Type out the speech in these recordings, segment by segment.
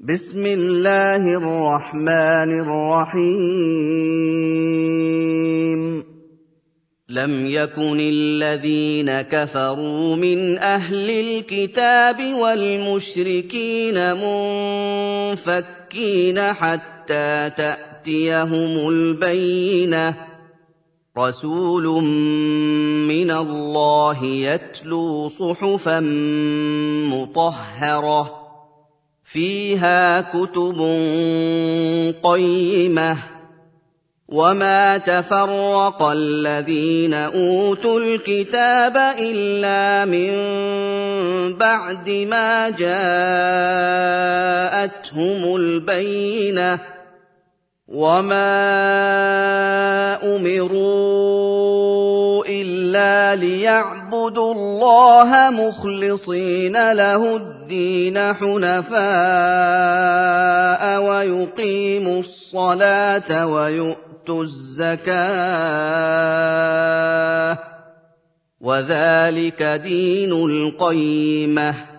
بسم الله الرحمن الرحيم لم يكن الذين كفروا من أهل الكتاب والمشركين منفكين حتى تأتيهم البينة رسول من الله يتلو صحفا مطهرة فيها كتب قيمة وما تفرق الذين أوتوا الكتاب إلا من بعد ما جاءتهم البينة وما أمروا إلا ليعبدوا الله مخلصين له الدين حنفاء ويقيموا الصلاة ويؤتوا الزكاة وذلك دين القيمة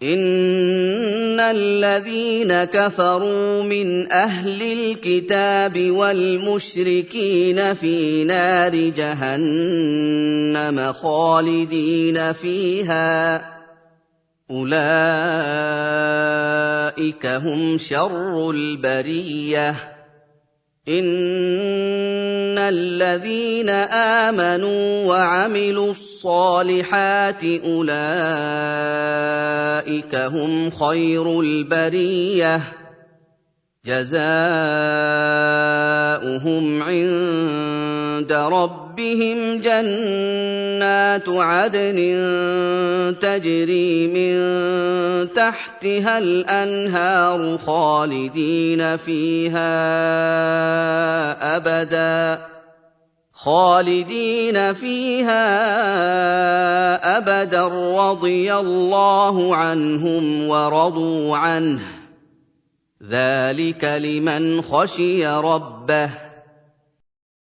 إن الذين كفروا من أهل الكتاب والمشركين في نار جهنم خالدين فيها أولئك هم شر البرية إن الذين آمنوا وعملوا الصالحات أولئك هم خير البرية جزاؤهم عند ربهم جنات عدن تجري من تحتها الأنهار خالدين فيها أبدا رضي الله عنهم ورضوا عنه ذلك لمن خشي ربه